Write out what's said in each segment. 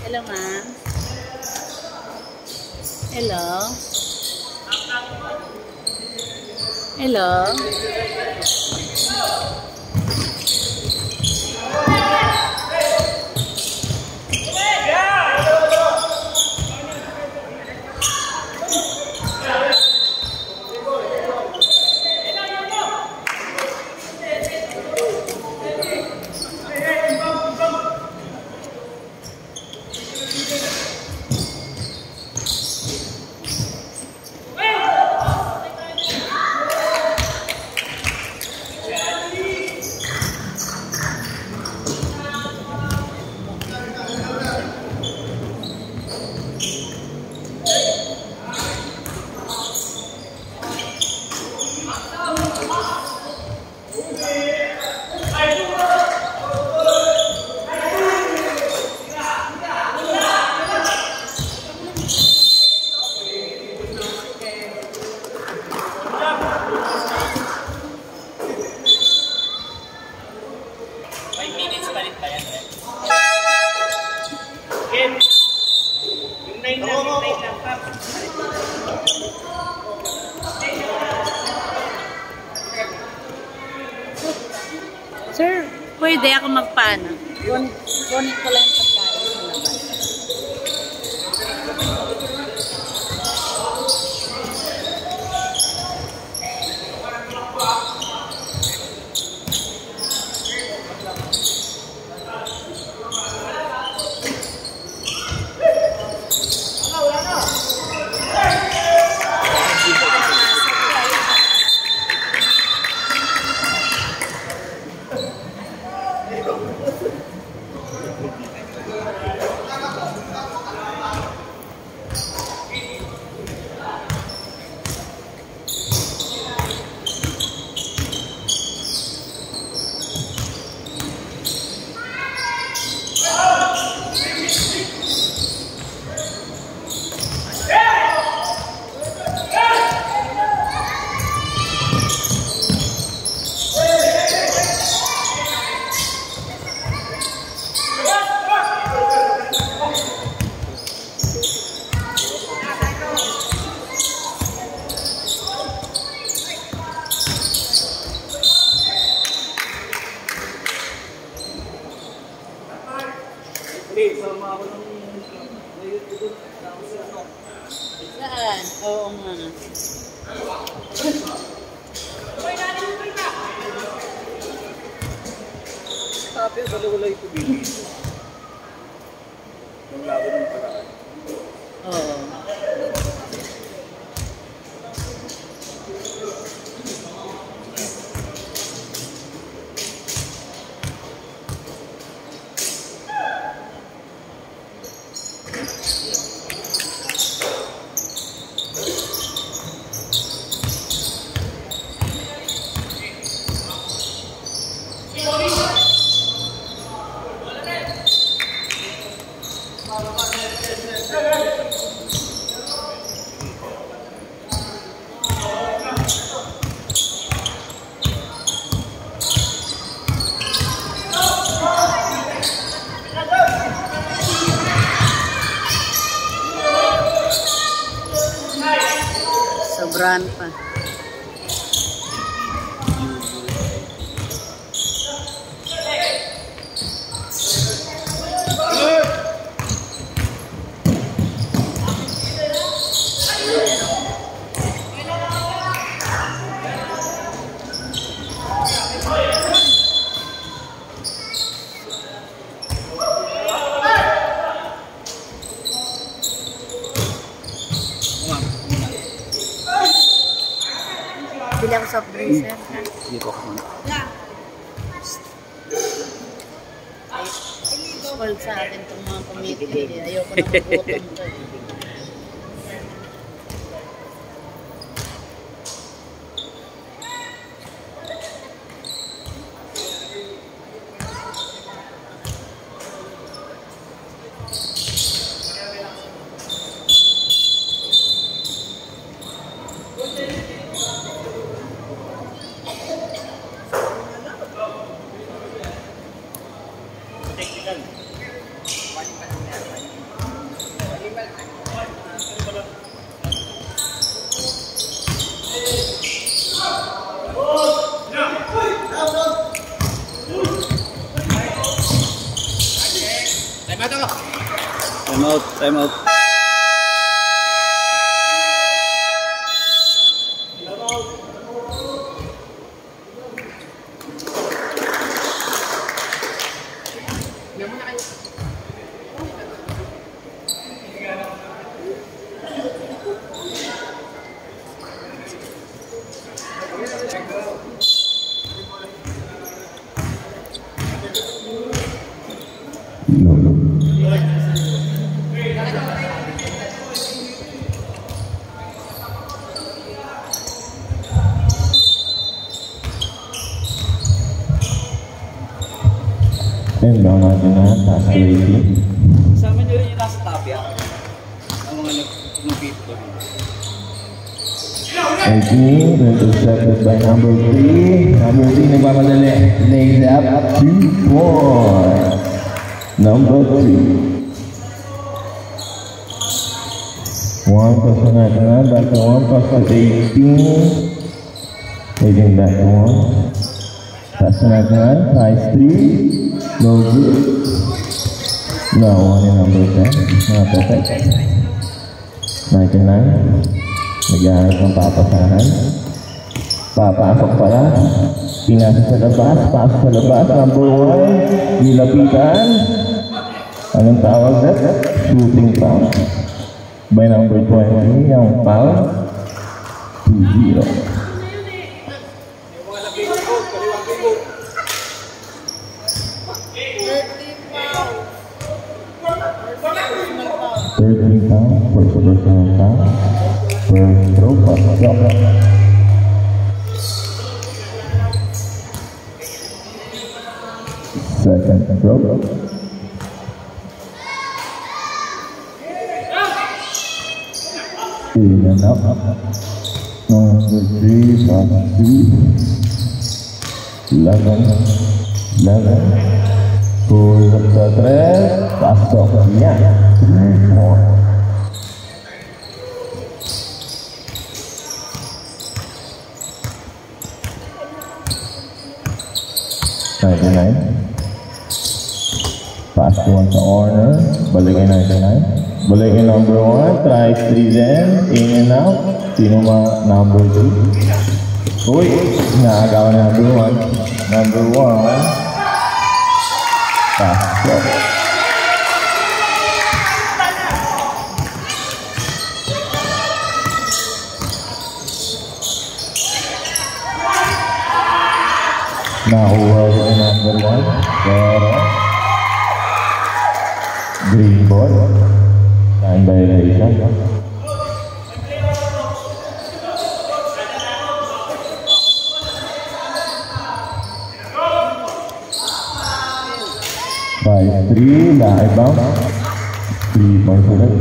Hello, ma'am. Hello. Hello. pwede ako magpaano. Kunin ko lang yung pagkain sa labas. Saan? Oo nga. Sabi, wala yung tubig. Yung labo ng paraan. Oo. Sobrahan pa. Bilang soft drinks, sir. Dito ako muna. Spoil sa atin itong mga committee. Ayoko na magutom to. Time out. Ayun ba natin na taas lady? Sama nyo rin yung nasa tapya. Ang mga nag-compete ko rin. Okay, intercepted by number 3. Number 3 nagpapadali. Lays up 2 points. Number 3. One plus to 99, back to 1 plus to 18. Leading back to 1. Pass to 99, size 3, no good. No, one in number 10, not perfect. 99, nag-aaral ng papasahan. Papasok pala. Pinasa sa labas, pasok sa labas, number 1, nilapitan. Anong tawag na? Shooting foul. By number 20, yung foul. 2-0. 13 pounds, first personal foul. First throw, first drop. Second throw. In and up. Number 3, pass 2. 11. Pull up the thread. Pasok niya. 3 more. Pass to one sa corner. Balik ay 99. Balik ay number 1. Try 3 then. In and out. Sino number 2? Uy! Naagawan number 1. Number 1. Pass to. Nakuha ko yung number 1. Pero green ball. Line violation. By 3, live bounce. 3 points ulit.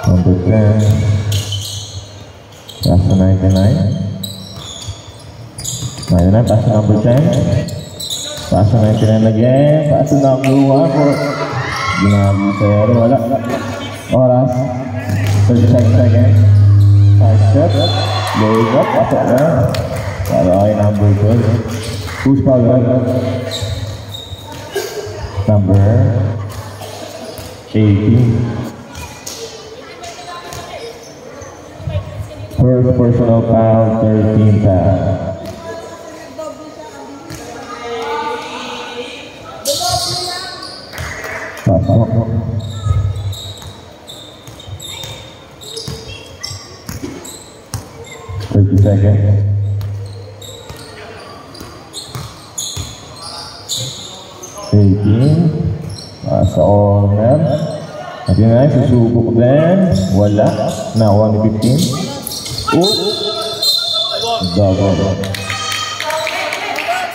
Number 10. Pass to 99. 99, pass to number 10. Pass to 99 again. Pass to number 1. Ginagawa sa ero. Wala. Oras. 36 seconds. 5 step. Load up. Pasok na. Para ay number 12. Who's foul? Number 18. First personal foul, 13 foul. Pasok. 30 seconds. Sa corner. At yun ay, susubok din. Wala. Nakuha ni 15. Double.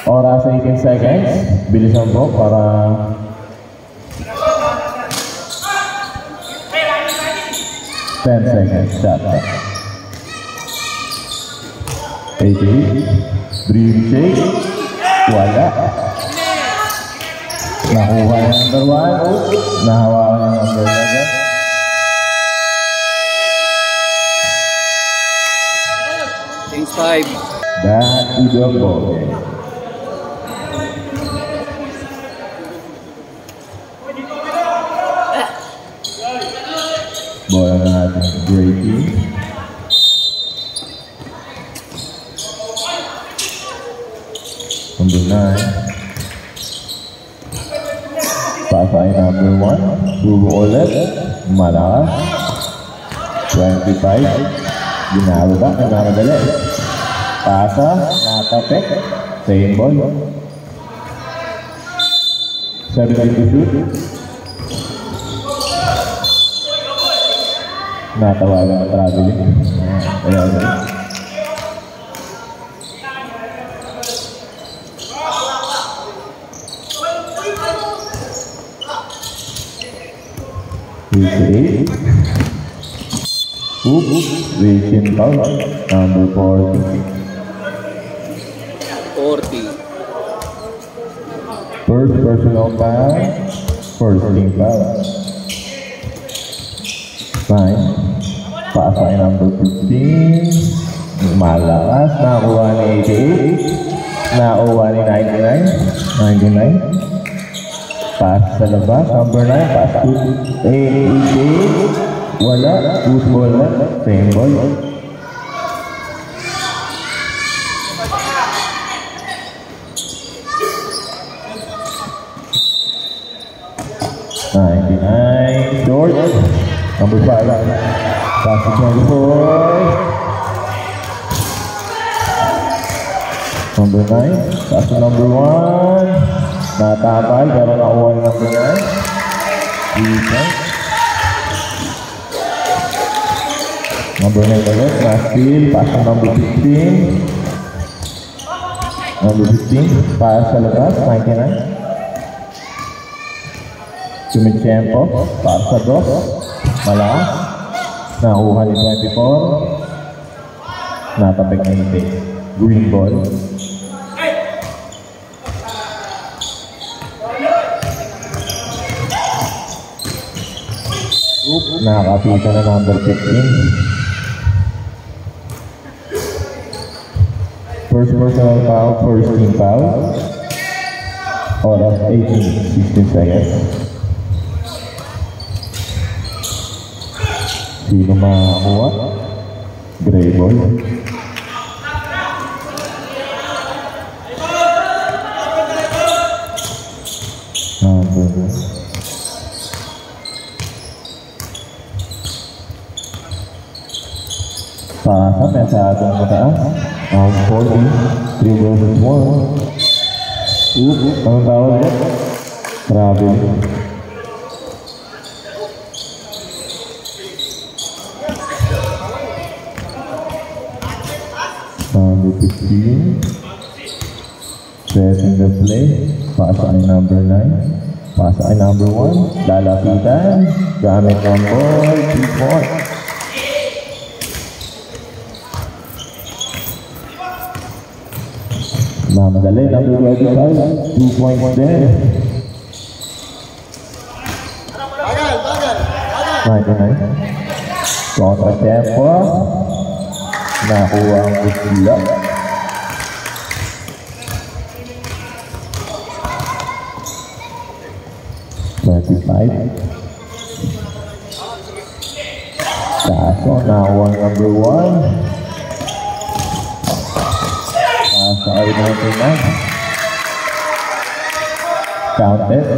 Oras 18 seconds. Bilisan po para ten seconds. Shot. 88. Dream shake. Wala. Nakuha yung number 1. Nahawakan yung number 11. Thanks 5. Back to the ball game. Bola natin Grady. Number 9. Pass ay number 1. Subo ulit. Malakas. 25. Ginagawa. Nagmamadali. Pasa. Nakapek. Same ball. 7 to shoot. Natawagan na traveling. Ayan. Reaching foul. Number 40. 40. First personal foul. First team foul. 9. Pasa ay number 15. Malakas. Nakuha ni 88. Nakuha ni 99. Pass sa labas. Number 9. Pass to 88. Wala. Loose ball na. Same ball. Short. Number 5. Pass to 24. Number 9. Pass to number 1. Natapal pero nakuha ni number 9. Defense. Number 9 ulit. Na-steal. Pass to number 15. Number 15. Pass sa labas. 99. Sumicempo, para sa dos, malakas, nakuha ni 24, natapik na hindi, green ball. Nakakapita na number 15. First personal foul, first team foul. Oras 16 seconds. Sino makakuha? Gray ball. Pasa masyadong mataas. 40. 3 versus 1. Anong tawag yan? Grabe. Number 15. Setting the play. Pasa ay number 9. Pasa ay number 1. Lalapitan. Gamit ng ball. 2 points. Mamadali. Number 25. 2 points there. 99. Contra tempo. Nakuha ang butila. Kaso nakuha ang number 1. Nasa ay 99. Counted.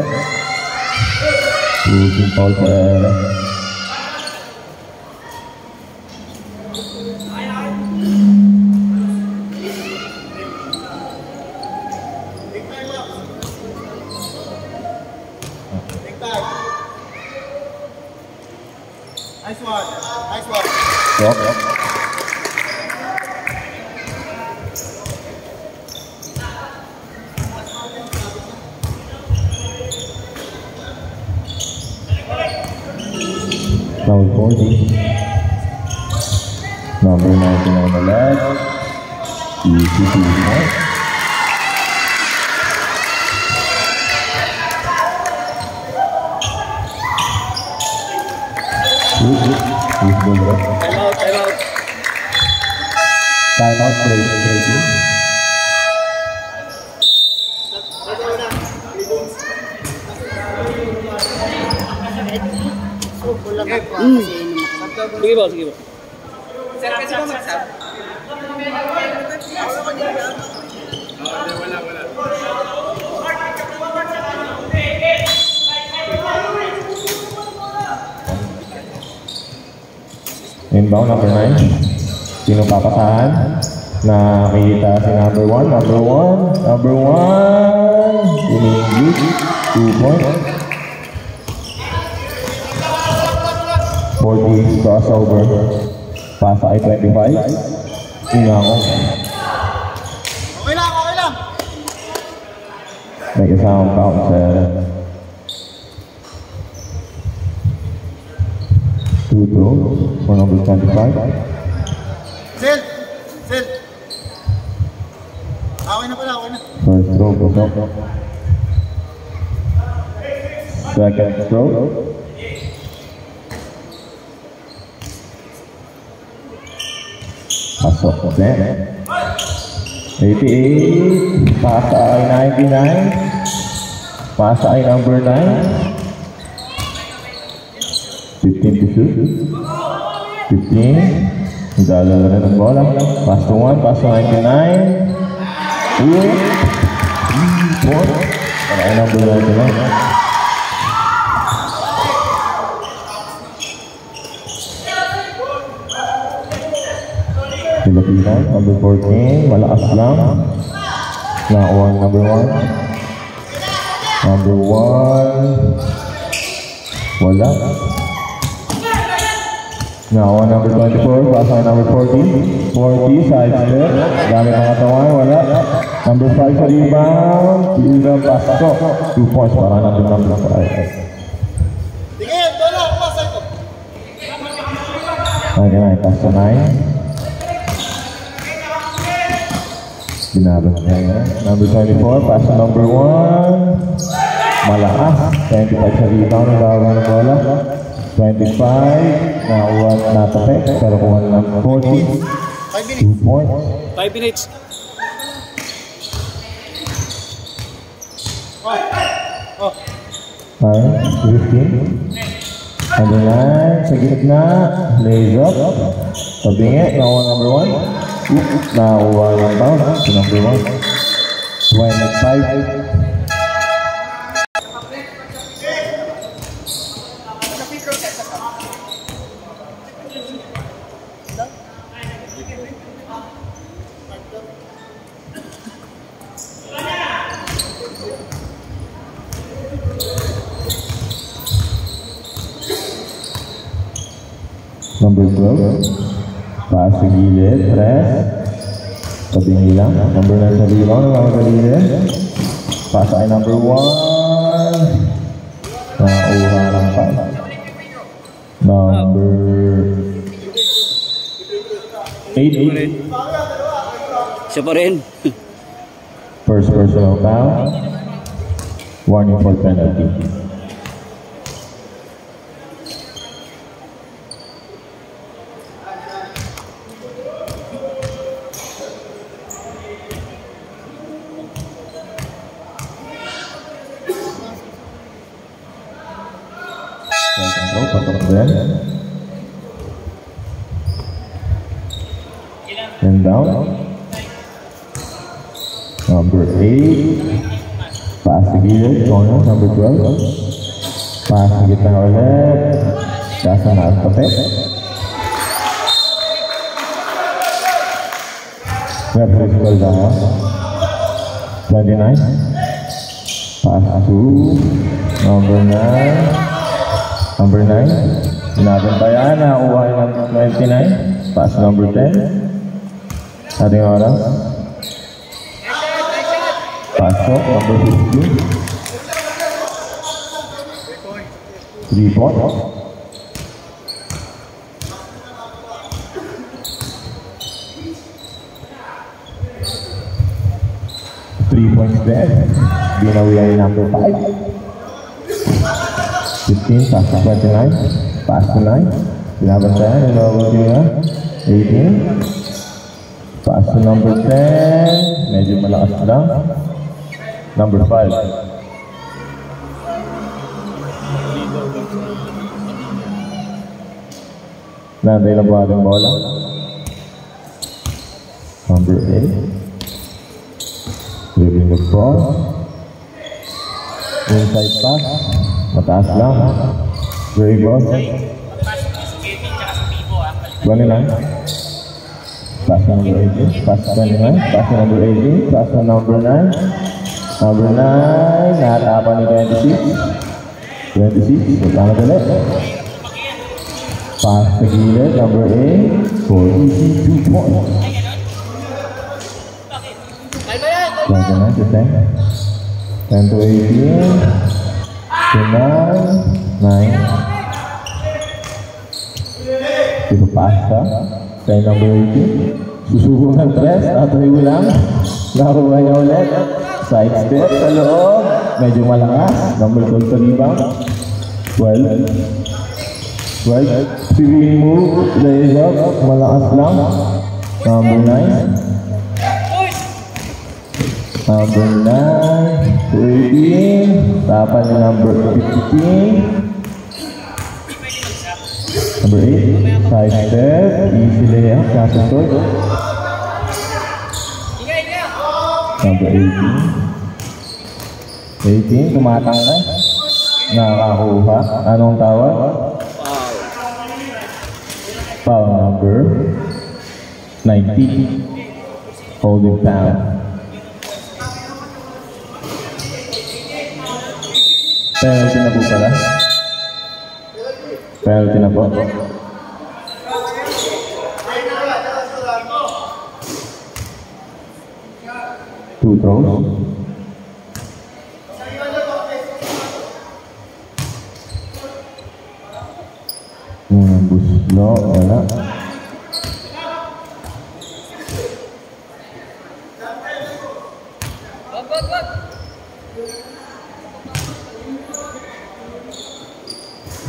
Losing foul for error. Nice one. Nice one. Yep. Foul 40. Number 99 on the left. Easy to point. Time out, time out. Time out, play. Sige po, sige po. Sir, pwede ba mag-sub? Wala. Inbound number 9. Sino papasahan? Nakita si number 1. Number 1. English. 2 points. 40 crossover. Pasa ay 25. Inangong. Okay lang. May kasamang count sa 2-2 for number 25. Sil. Okay na. First throw, pasok. Second throw. Pasok ko din. 88. Pasa ay 99. Pasa ay number 9. 15 to shoot. 15. Nagdadala rin ng bola. Pass to 1. Pass to 99. 3 points. Para ay number 99. Pilipinas, number 14, malakas lang. Nakuha number 1. Number 1. Wala. Nakuha number 24, pasa number 40. 40, side step. Gamit ang katawan, wala. Number 5 sa rebound. Tira, pasto. 2 points para natin number 5. Tingin, dola, pasay ko. Okay, pasto 9. Binabas niya. Number 24, pass to number 1. Malakas. 25 sa rebound. Nagawa ng bola. 25. Nakuha na tapek. Pero kuha ng 40. 2 points. 5 minutes. Alright, 15. Number 9, sa gitna. Lays up. Pabingi. Nakuha number 1. Nakuha ng pound. Si number 1. 25. Number 12. Pass sa gilid. Press. Tabingi lang. Number 9 sa rebound. Number sa gilid. Pass ay number 1. Nakuha lang pa. Number 8. Siya pa rin. First personal foul. Warning for penalty. And down. Number 8. Pass sa gilid. Corner. Number 12. Pass sa gitna ulit. Kasa na ang tapet. Referee call down. 29. Pass to number 9. Number 9. Sinabantayan. Nakuha ng 29. Pass number 10. Ating oras. Pasok, number 15. 3 points. There. Binawian ni number 5. 15, pass to 29. Pass to 9. Binabantayan. Number 18. Pass to number 10. Medyo malakas lang. Number 5. Nanday na buhat ang bola. Number 8. Dribbling the ball. Inside pass. Mataas lang. Very good. 29. Pass to number 18. Pass to 29. Pass to number 18. Pass to number 9. Number 9. Nahatapan ni 26. 26. Magkano ulit? Pass to gilid. Number 8. 42 points. 29 to 10. 10 to 18. To 9. 9. Ito pasta. Kay number 18. Susubong ng press. Natuloy mo lang. Nakuha niya ulit. Side step sa loob. Medyo malakas. Number 12 sa rebound. 12. 12. Spinning move. Lays up. Malakas lang. Number 9. Number 9. 13. Tapan ni number 15. Number 8. Side step. Easy layup. Nasa short. Number 18. 18. Tumatangkay. Nakakuha. Anong tawag? Foul number 19. Holding foul. Penalty na po pala. Penalty na po. Two throws. Unang buslo, wala.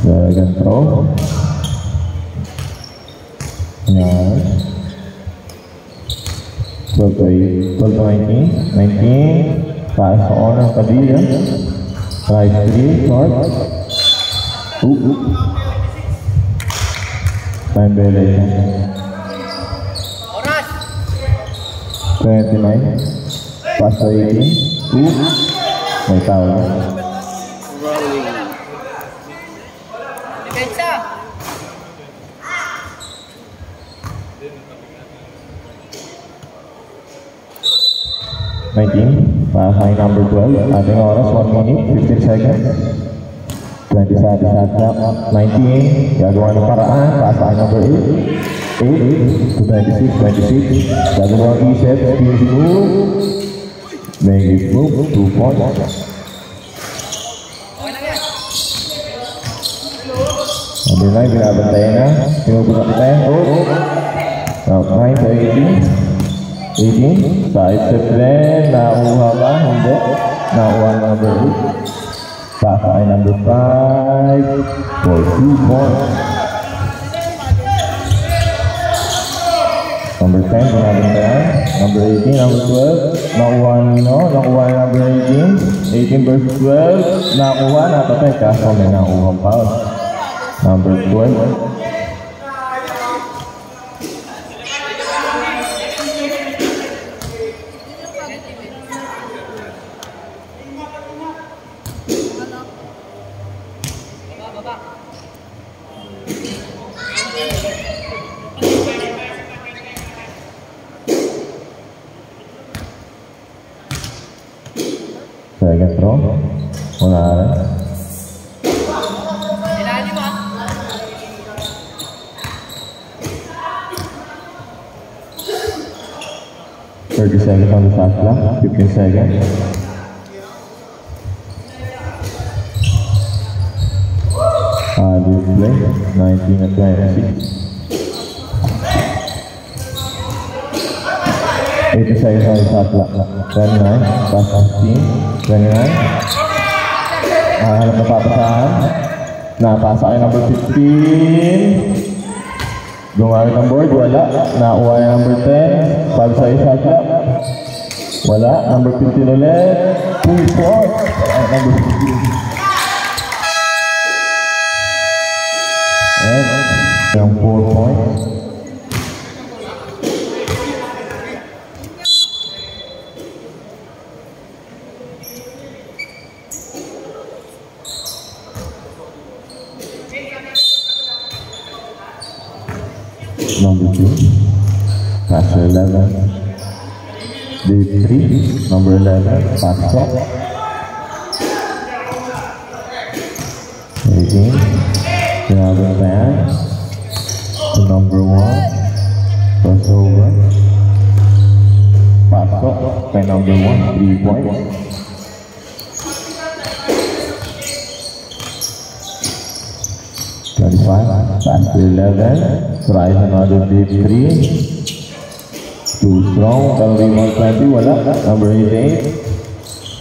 Second throw. Yan. 12 to 19. 19. Pass sa corner, Padilla. Right 3, short. Time violation. 29. Pass to 18. May towel. Pass by number 12. Ating oras 1 minute 15 seconds. 20 sa shot clock. 19. Gagawa ng paraan. Pass by number 8. 8 to 26. Gagawa ng reset. Speed move. Make it move. 2 points. Number 9. Binabantayan na. Pinupunak tayo. Now 9 to 18. Side step din. Nakuha ba? Hindi. Nakuha number 8. Pass ay number 5 for 2 points. Number 10, binabantayan. Number 18, number 12. Nakuha nino. Nakuha number 18. 18 versus 12. Nakuha. Napatay. Kaso may nakuha pa. Number 12. Second throw. Wala rin. 30 seconds on the shot clock. 15 seconds. Display. 19 at 26. 80 seconds on the shot clock. 29. Pass 15. 29. Hanap na papasahan. Napasa kayo number 15. Gumamit ng board. Wala. Nakuha yung number 10. Pag sa shot clock. Wala. Number 15 ulit. 2 points. Number 15. And yung 4 points. Number 2, passer 11. Day 3, number 11, passer. 18, another pass to number 1, crossover. Passer by number 1, 3 points. Pass to 11. Tries another deep 3. Too strong. That'll be 120. Wala. Number 88.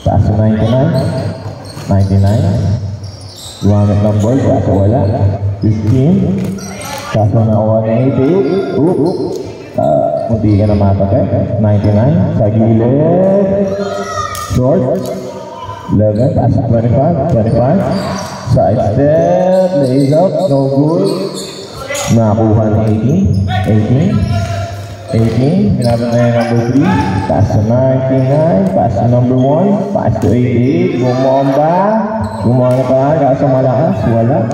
Pass to 99. 99. Gumamit ng ball. Pass to wala. 15. Pass to na 188. Munti ka na matapit. 99. Sa gilid. Short. 11. Pass 25. 25. Side step. Lays up. No good. Nakuha ng 18. 18. Pinapit na yung number 3. Pass to 99. Pass to number 1. Pass to 88. Bumomba. Gumana pa. Kaso malakas. Wala.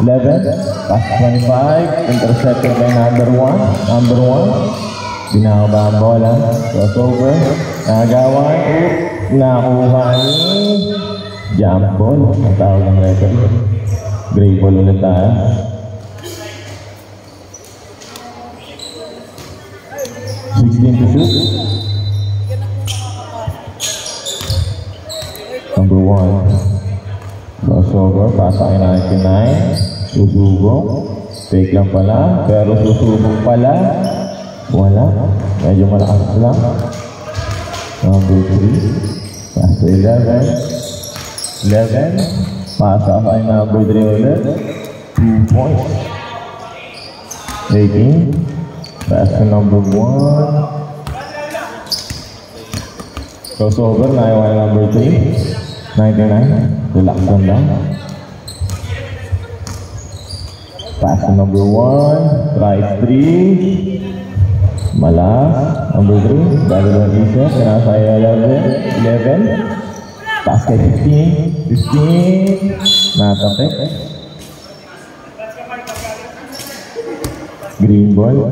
11. Pass 25. Intercepted by number 1. Number 1. Binaba ang bola. Crossover. Nagawan. Nakuha ni jump ball. Ang tawag ng referee. Gray ball ulit tayo. To shoot. Number 1. Crossover. Pasa kay 99. Susubok. Fake lang pala. Pero susubok pala. Wala. Medyo malakas lang. Number 3. Pass to 11. 11. Pasa kay number 3 ulit. 2 points. 18. Pass to number 1. Crossover, naiwan number 3. 99. Relax lang. Pass to number 1. Try 3. Malas. Number 3. Dalawa isa. Pinasaya 11. Pass kay 15. 15. Natapik. Green ball.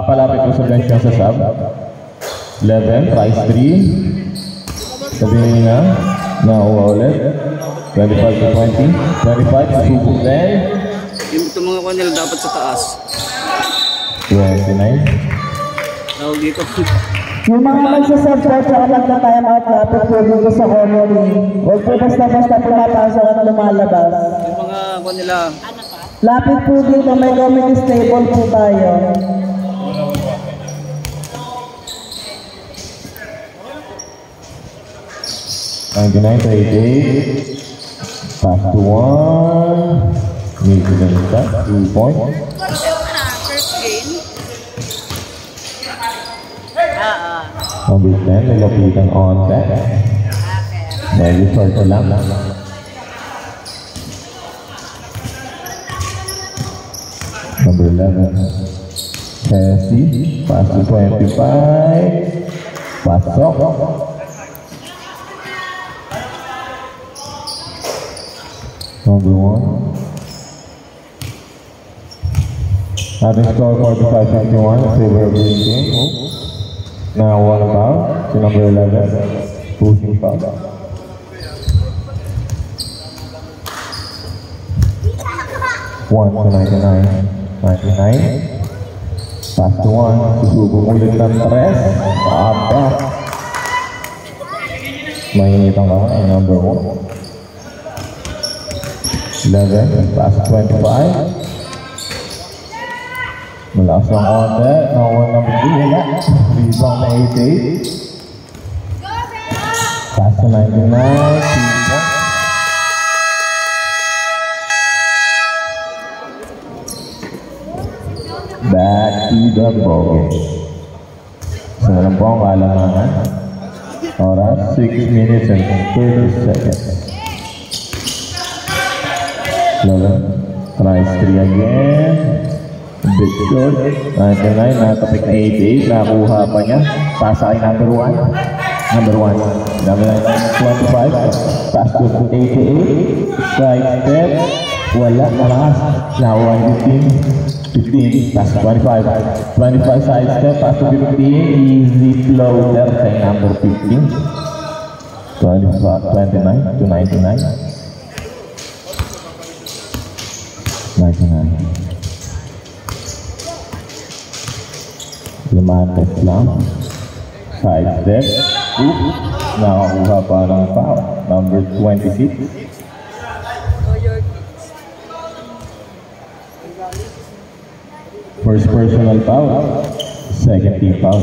Palapit ko sa bench yung sa sub. 11, price 3. Sabihin na, nauwa ulit. 25 to 20. 25, susubok din. Yung mga kuha nila dapat sa taas. 29. Tawag dito. Yung mga magsasab po, tsaka magta-time out lapit po dito sa cornering. Huwag po basta-basta pumapasok at lumalabas. Yung mga kuha nila. Lapit po dito, may community stable po tayo. Ang 88. Pass to 1. Need to get that. 2 points. First game. Number 10, nilapitan on that. Medyo short lang. Number 11. Chelsea. Pass to 25. Pasok. Number 1. Having score 45-51 in favor of Green Team. Now what about to number 11, pushing foul. 1 to 99. 99. Pass to 1. Susubok ulit ng 3. Apa. Mainit ang kamay. Number 1. 11. Pass 25. Malakas ng konti. Nakuha number 3. Wala. Rebound na 88. Pass to 99. 2 points. Back to the ballgame. Isa na lang po ang kalamangan. Oras, 6 minutes and 30 seconds. 11. Tries 3 again. Big short. 99. Natapik na 88. Nakuha pa niya. Pasa kay number 1. Number 1. Number 25. Pass to 88. Side step. Wala. Malakas. Nakuha 15. 15. Pass to 25. 25 side step. Pass to 15. Easy floater kay number 15. 29 to 99. 99. Lumakas lang. Side step. Nakakuha pa ng foul. Number 26. First personal foul. Second team foul.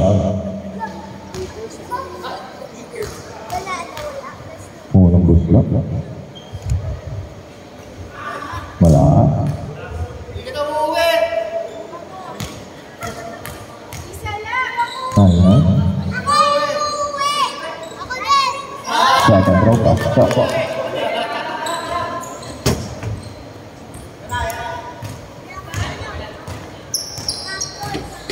Bigo. Malakas. Ayun. Second row pass. Shot.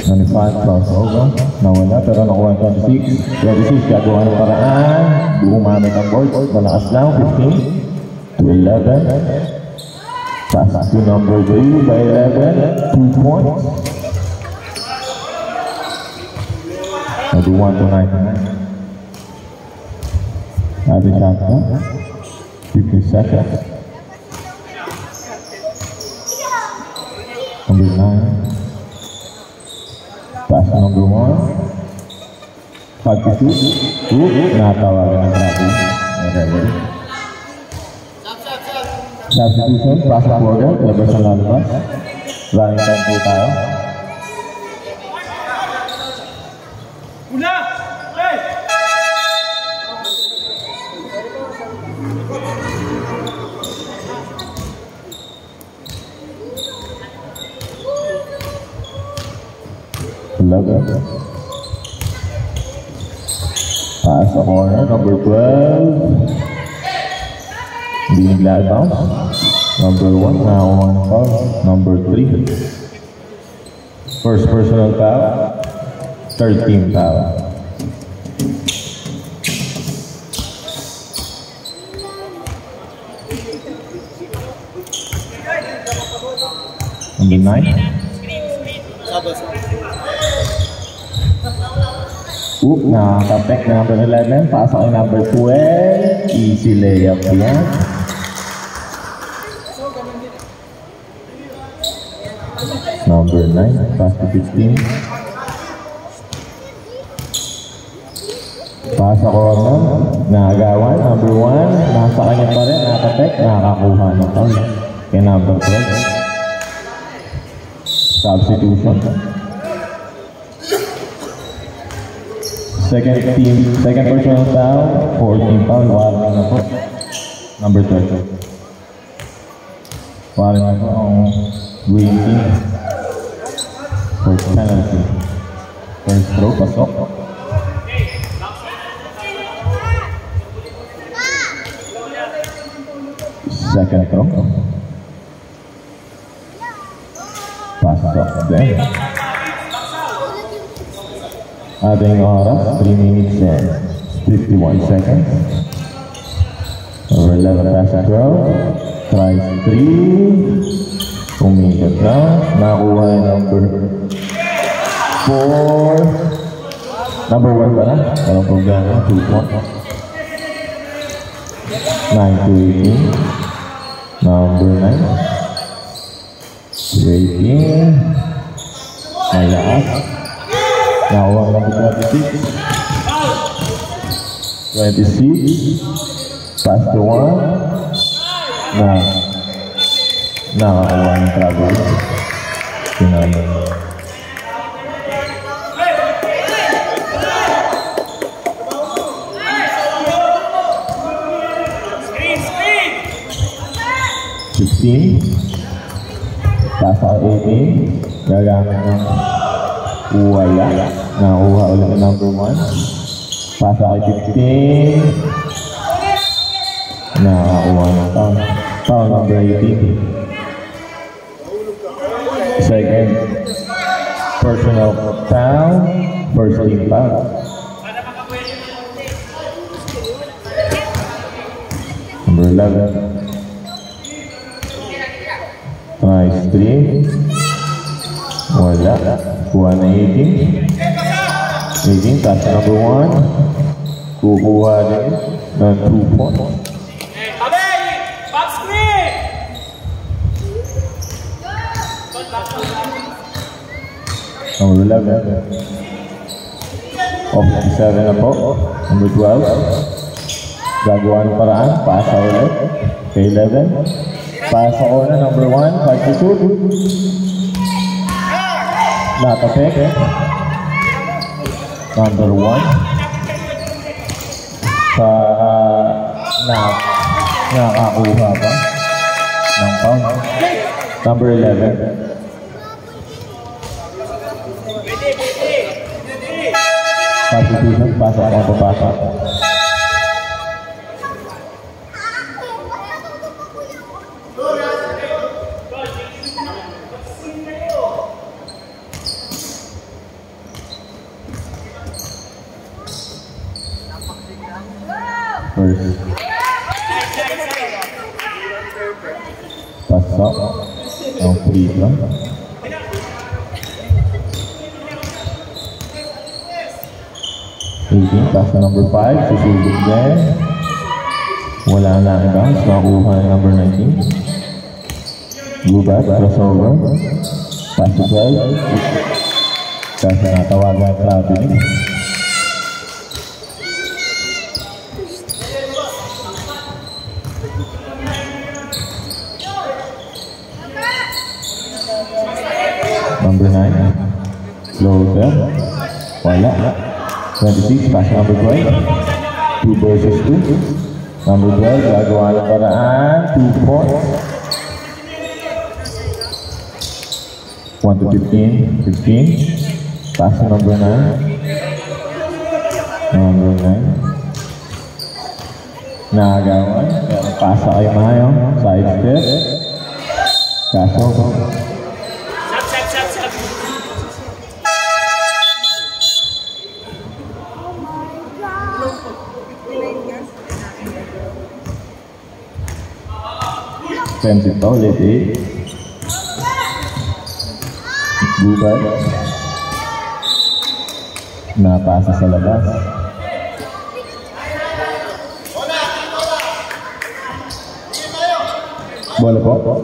95 crossover. Nawala pero nakuha 26. 26 gagawa ng paraan. Gumamit ang board. Malakas lang. 15 to 11. Pass to number 3 by 11. 2 points. Maybe 1 to 99. Add a shot now. 50 seconds. Number 9. Pass number 1. 5 to 2. Natawagan ang traffic. Okay. Substitution. Pass forward. Labas ang lalabas. Running time po tayo. Pass the corner, number 12. Being glad bounce. Number 1, now on foul. Number 3. First personal foul. Third team foul. Number 9. Nakaka-back na number 11, pasok ay number 12, easy layup yan. Number 9, pass to 15. Pasok corner, nakagawan, number 1, nasa kanya pa rin, nakaka-back, nakakakuha ng foul. Kaya number 12. Substitution. Second personal foul, 14 foul, warning na po. Number 12. Warning na po ang green team. First penalty. First throw, pasok. Second throw. Pasok din. Ating oras, 3 minutes and 51 seconds. Number 11 pass and throw. Tries 3. Umikot na. Nakuha yung number 4. Number 1 ba na? Walang problema. 2 points. 9 to 18. Number 9. 18. Malakas. Nakuha ang number 26. 26. Pass to 1. Nakakuha ng travel. Sinanay. Pass to 18. Gagamit ng Uwaya. Nakuha ulit ang number 1. Pass to 15. Nakakuha ng foul. Foul number 18. Second personal foul. First team foul. Number 11. Nice 3. Wala. Kuha na 18. 18, pass number 1. Kukuha din ng 2 points. Number 11. Off 7 na po. Number 12. Gagawa ng paraan. Pasa ulit. Kay 11. Pasa ko na. Number 1. 5 to shoot. Nakapek. Number 1. Nakakakuha pa ng foul. Number 11. Substitution, pasok ang papasok. First. Pasok ang free throw. Pass to number 5, susunod din. Wala na ang bounce, nakuha ng number 19. Go back, crossover. Pass to 12. Kasi natawagan ang traveling. Number 9. Floater. Wala. 26, pass number 12. 2 versus 2. Number 12, gagawa ng paraan. 2 points. 1 to 15. 15. Pass number 9. Number 9. Nagawan. Pasa kayo mayo. Side step. Kaso. Offensive foul, ulit Gubad. Napasa sa labas. Bola po.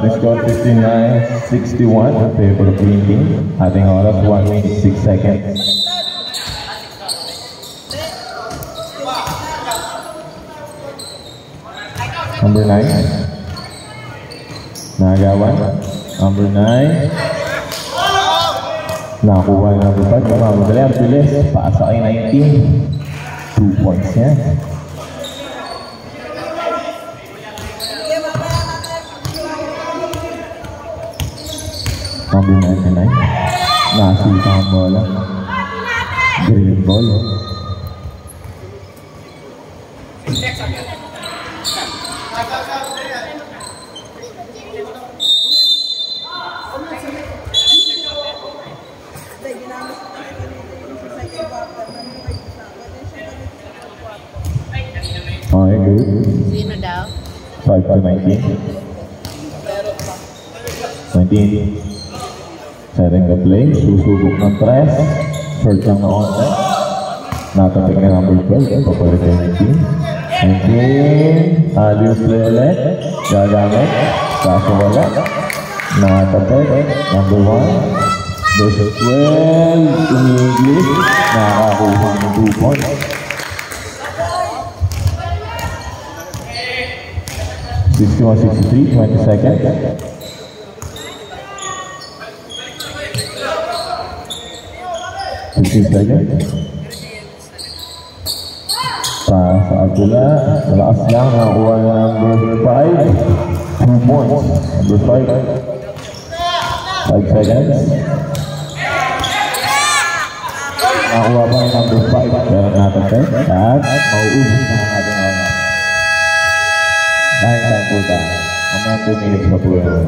The score 59-61 in favor of Green Team. Ating oras 1 minute 6 seconds. Number 9. Nagawan. Number 9. Nakuha ng number 5. Madali ang bilis. Paasa kay 19. 2 points yan. Number 99. Nasita ang bola. Green ball. Okay, good. Sino daw? 5 to 19. 19. Setting the play. Susubok ng press. Short lang na online. Natapik na number 12. Papalit yung 19. 19. Alius play ulit. Gagamit. Kaso wala. Natapik. Number 1. Versus 12. Umiglis. Nakakuha ng 2 points. 61-63, 20 seconds. Sa Agula, malakas lang nakuha na number 5. 2 points. Number 5. 5 seconds. Nakuha pa ng number 5. Pero natatay. At mauubos na ang ating oras. Dahil time po tayo. Mamaya 2 minutes pa po yun.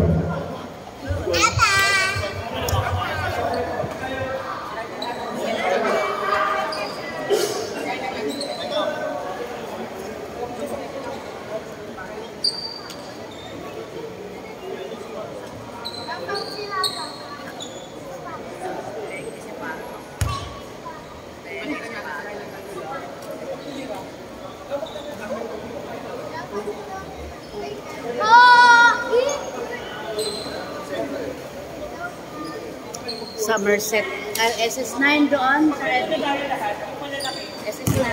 Somerset. SS9 doon. SS9.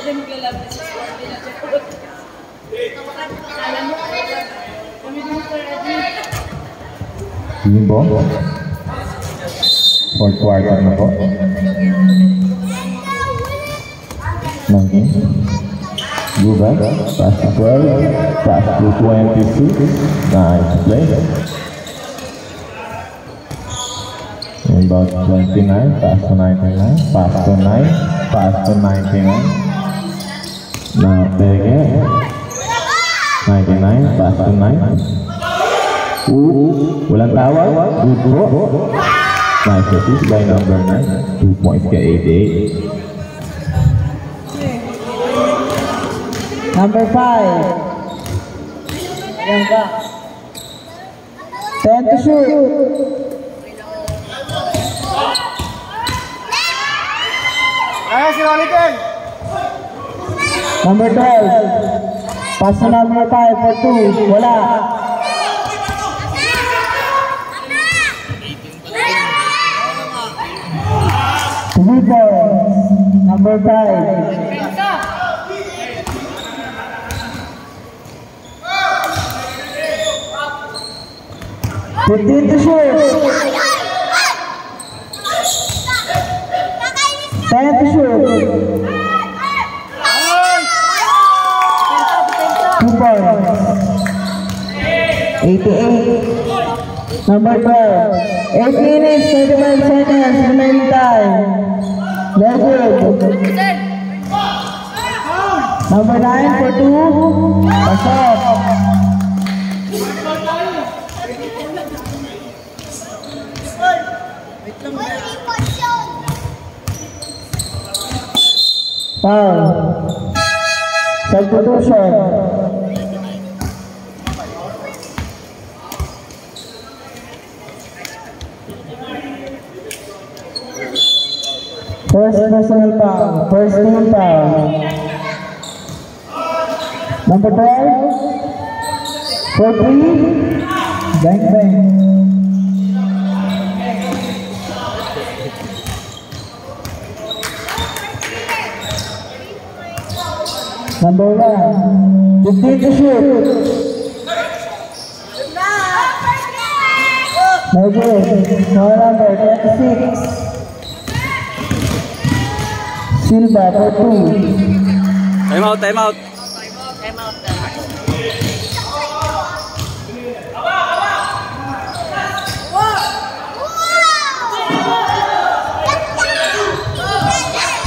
siya maglalabas sa sport nila. Alam mo, kami din sa Jimbo. Fourth quarter na po. 19. Guban. Pass to 12. Pass to 22. Nice play. About 29. Pass to 99. Pass to 9. Pass to 99. Now play again. 99. Pass to 9. Walang tawag. Good throw. Nice assist by number 9. 2 points kay 88. Number 5. Yan ka. 10 to shoot. Ayan si Roniken. Number 12. Pass to number 5 for 2. Wala. Three points. Number 5. Fifteen to shoot. 10 to shoot. 2 points. 88. Number 12. 8 minutes, 35 seconds, remaining time. Very good. Number 9 for 2. Pass off. Foul. Substitution. First personal foul. First team foul. Number 12. For 3. Bang bang. Number 1. 15 to shoot. No good. Foul number 26. Silva for 2. Time out, time out. Time out na.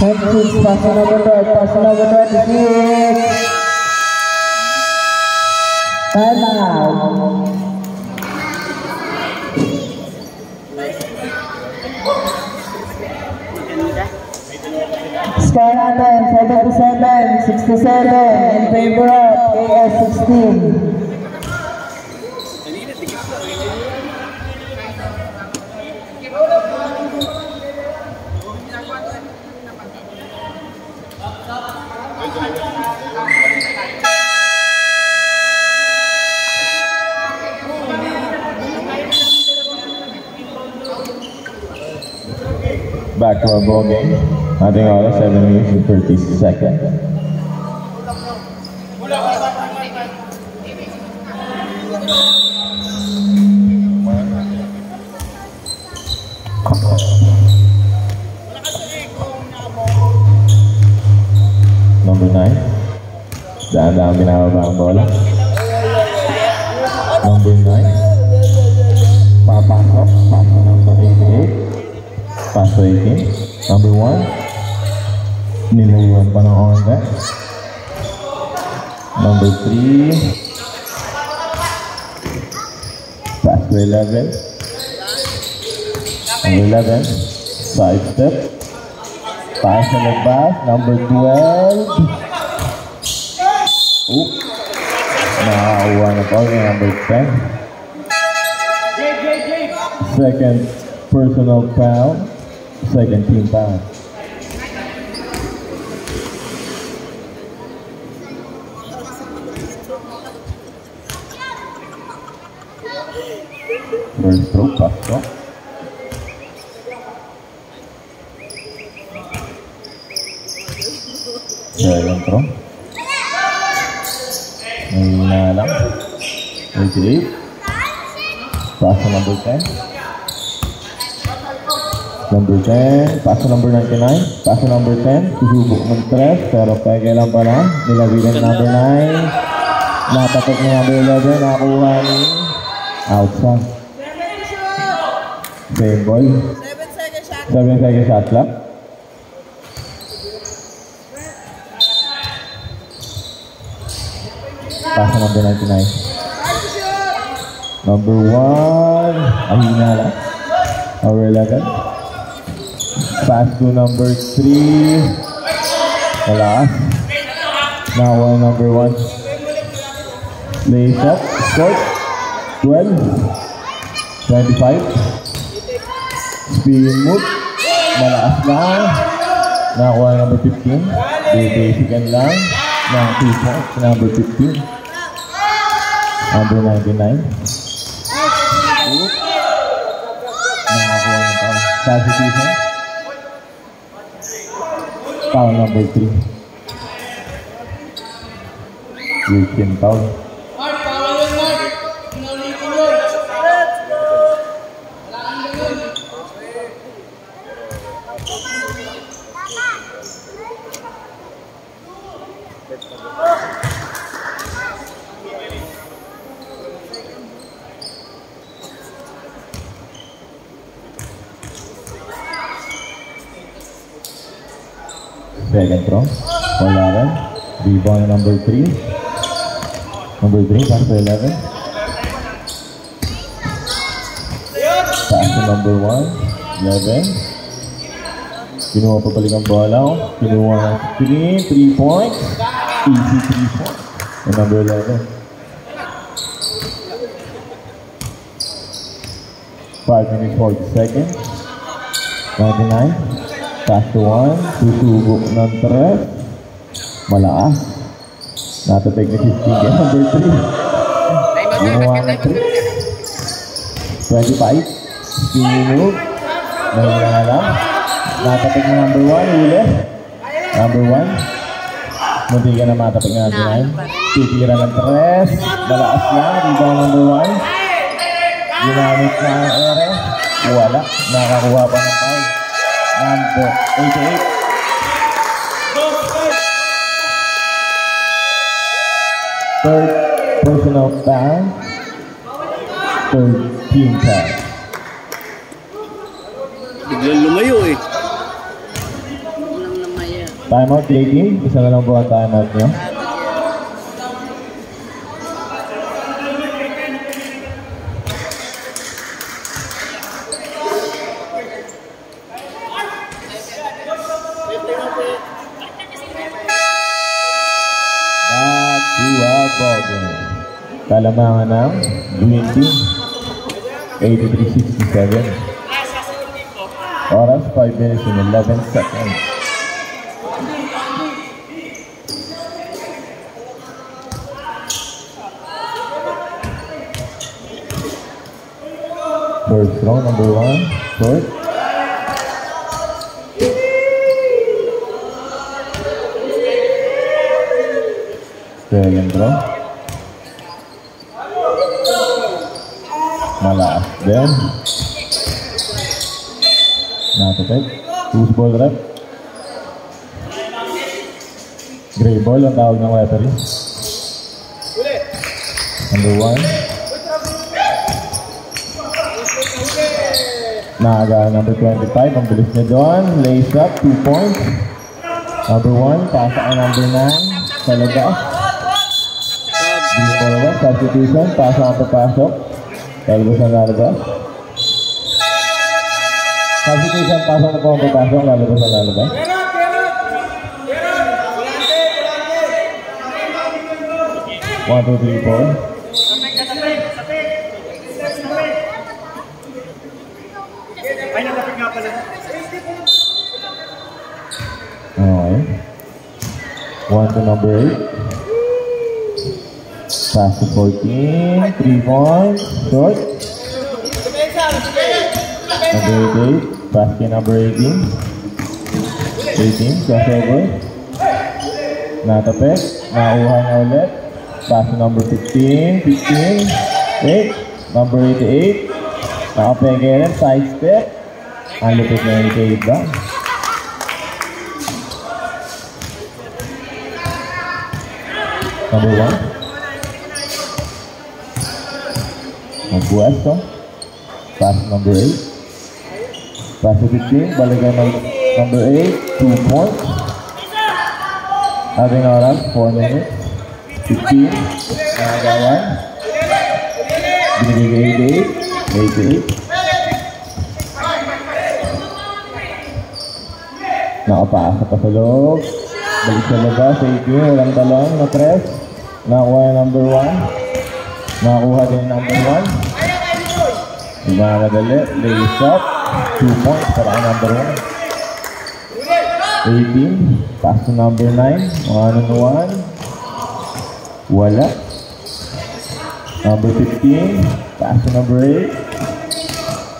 26, pass number 12, pass number 26. Time out. Score natin, 77, 67 in favor of KS16. Back to our ball game. Ating oras 7 minutes and 30 seconds. Number 9. Daan-daan binababa ang bola. Number 9. Papasok. Pasok number 88. Pass to 18. Number 1. Nilayuan pa ng on deck. Number 3. Pass to 11. Number 11. Side step. Pass sa labas. Number 12. Oops. Nakakuha na po yung number 10. Second personal foul. Second team foul. First throw, pasok. Second throw. Mahina lang. 88. Pass to number 10. Number 10. Pass to number 99. Pass to number 10. Susubok ng 3. Pero peke lang pala. Nilabigan number 9. Natatok ni number 11. Nakakuha ni outside. Same ball. 7 second shot clock. Pass to number 99. Number 1. Ahina lang. Number 11. Pass to number 3. Wala. Now number 1. Lay shot. Score. 12. 25. Spin move. Malakas lang. Nakuha number 15. Basican lang. Ng 2 points. Number 15. Number 99. Oop. Nakakuha ng foul. Substitution. Foul number 3. Weekend foul. Second throw. Wala rin. Rebound number 3. Number 3, pass to 11. Pass to number 1. 11. Kinuha pa balik ang bola. Kinuha ng 3 points. Easy 3 points. And number 11. 5 minutes 40 seconds. 99. Pass to 1. Susubok ng 3. Malakas. Natatake ni 15 kaya number 3. Ginawa ng 3. 25. Spin move. Mahina lang. Natatake ni number 1. Uli. Number 1. Munti ka na matapag na number 9. Titira ng 3. Malakas lang. Rebound number 1. Ginamit na ang ere. Wala. Nakakuha pa ng foul. Number 88. Third personal foul. Third team foul. Biglang lumayo eh. Timeout, JT. Isa na lang po ang timeout nyo. Kalamangan ng Green Team 83-67. Oras 5 minutes and 11 seconds. First throw, number 1, short. Second throw. Malakas din. Natatake. Loose ball rep. Gray ball ang tawag ng referee. Number 1. Naagaan number 25. Ang bilis niya doon. Lace up. 2 points. Number 1. Pasa ang number 9. Sa labas. Green ball rep. Substitution. Pasa ang papasok. Lalabas ang lalabas. Substitution, pasok na po ang papasok. Lalabas ang lalabas. One, two, three, four. Okay. 1 to number 8. Pass to 14, 3 points, short. Number 8, pass to number 18. 18, crossover. Natapik. Nakuha niya ulit. Pass to number 15. 15. 8. Number 88. Nakapeke rin. Side step. Ang lupit na 88 ba? Number 1. Magbuas to. Pass number 8. Pass to 15. Balikan ng number 8. 2 points. Ating oras. 4 minutes. 15. Nagagawan. Binigay 88. 88. Nakapasa pa sa loob. Balik sa labas. 18. Walang talong. Na-press. Nakuha yung number 1. Nakakuha din number 1. Lumamadali. Lays up. 2 points para number 1. 18. Pass to number 9. 1-on-1. Wala. Number 15. Pass to number 8.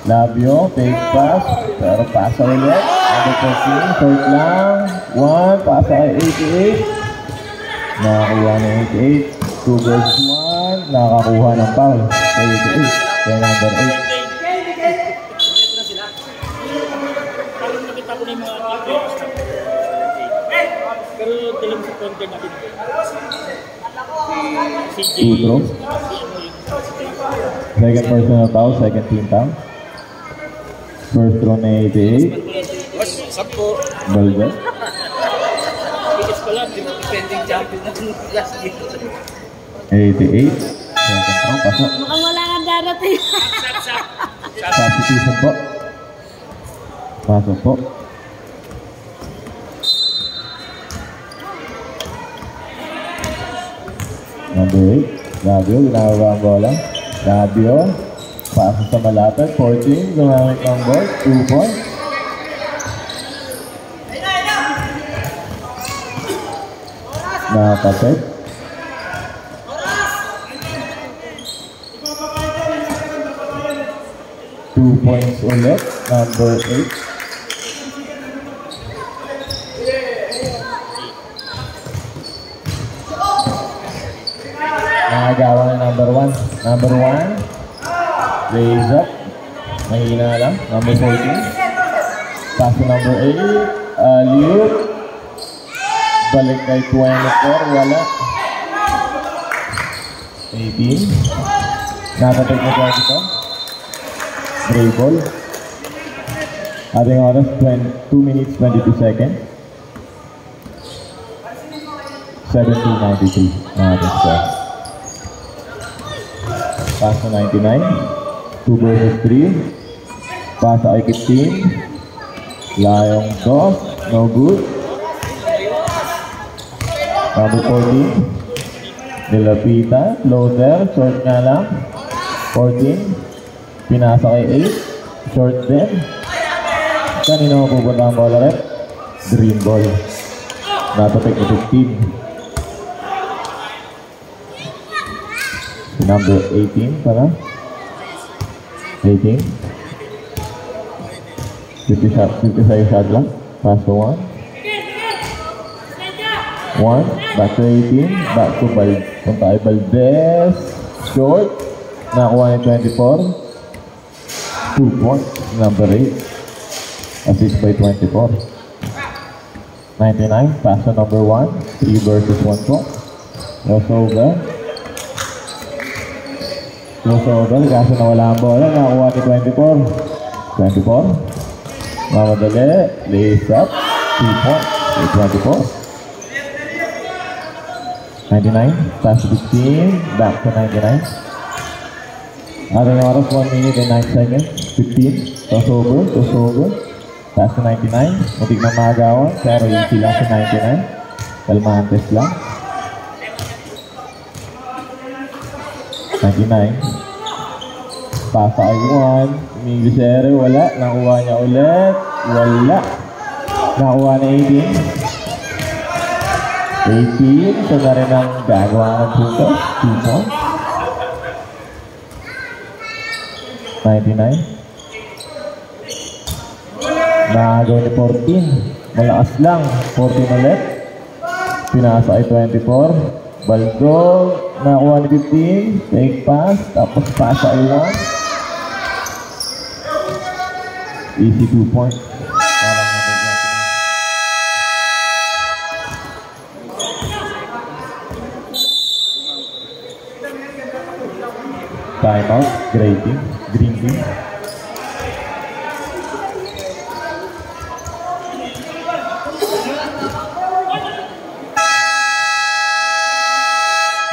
Labio. Fake pass. Pero pasa ulit. Number 14. Short lang. 1. Pasa kay 88. Nakakuha ng 88. 2 versus 1. Nakakuha ng foul. Kay 88. Kaya number 8. Parang nakita ko na yung mga players. Pero dalang sa counter natin. Utro. Second personal foul. Second team foul. First throw na 88. Sampo. Balde. Tickets pala. Defending champion ng last year. 88. Second throw. Pasok. Mukhang wala kang darating. Substitution po. Pasok po. Number 8. Labio. Ginagawa ang bola. Labio. Pasok sa malapit. 14. Gumamit ng ball. 2 points. Nakapit. Two points ulit. Number 8. Nakagawa na number 1. Number 1. Raise up. Mahina lang. Number 14. Pass to number 8. Liuk. Balik kay 24. Wala. 18. Nakatag na 22. Dribble. Ating oras 2 minutes 22 seconds. 17:93 ang ating score. Pass to 99. 2 versus 3. Pass to 15. Layong toss. No good. Number 14. Nilapita. Loader. Short nga lang. 14. Pinasa kay 8. Short din. Kanina mapupunta ang bola rep? Green ball. Natapik na 15. Number 18 para. 18. 50 shot lang. Pass to 1. 1. Back to 18. Back to Valdez. Short. Nakuha ni 24. 2 points. Number 8. Assist by 24. 99. Pass to number 1. 3 versus 1 point. Crossover. Crossover. Kaso nawala ang bola. Nakuha ni 24. 24. Mamadali. Lays up. 2 points. 24. 99. Pass to 15. Back to 99. Ating oras 1 minute and 9 seconds. 15. Crossover. Crossover. Pass to 99. Mutik na magawan. Pero easy lang sa 99. Kalmantes lang. 99. Pass ay 1. Minglisere. Wala. Nakuha niya ulit. Wala. Nakuha na 18. 18. Ito na rin ang gagawa ng punto. 2 points. 99. Nakagawa ni 14. Malakas lang. 14 ulit. Pinasa ay 24. Baldog, nakuha ni 15. Take pass, tapos pasa ay 1. Easy 2 points. Parang nabigyan. Timeout, green team.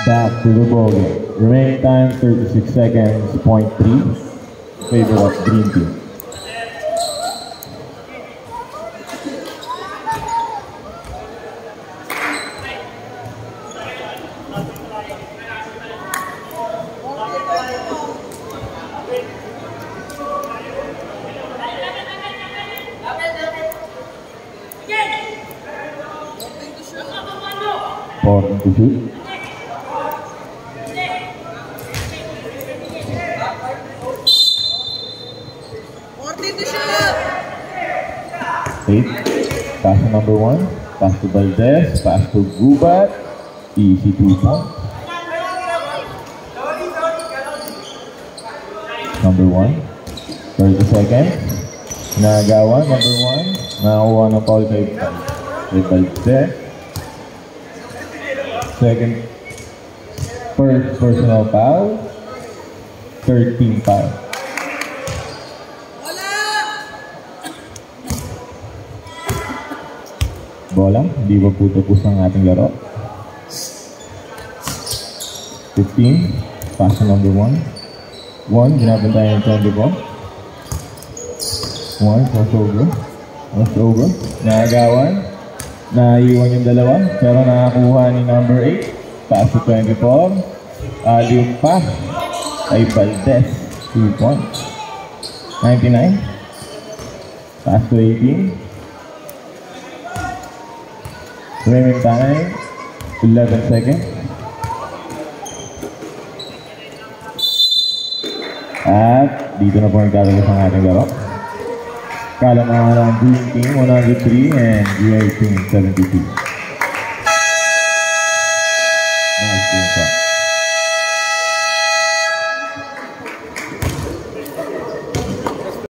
Back to the ball game. Remaining time 36 seconds, point 3. Favor of green team. Important to shoot. Pass to number 1, pass to Valdez, pass to Gubat, easy 2 points. Number 1, 30 seconds, nagawa, number 1, nakakuha ng foul kay Valdez. First personal foul, 13 foul. Bola, hindi ba po tapos ang ating laro? 15, pass to number 1. 1, ginabang tayo ng 20 po. 1, cross over. Nakagawan. Naiwan yung dalawa, pero nakakuha ni number 8. Pass to 24. Alley-oop pass ay Valdez. 2 points. 99. Pass to 18. Remaining time, 11 seconds. At dito na po nagtatapos ang ating laro. Kalamang ng Green Team 103 and GA Team 72.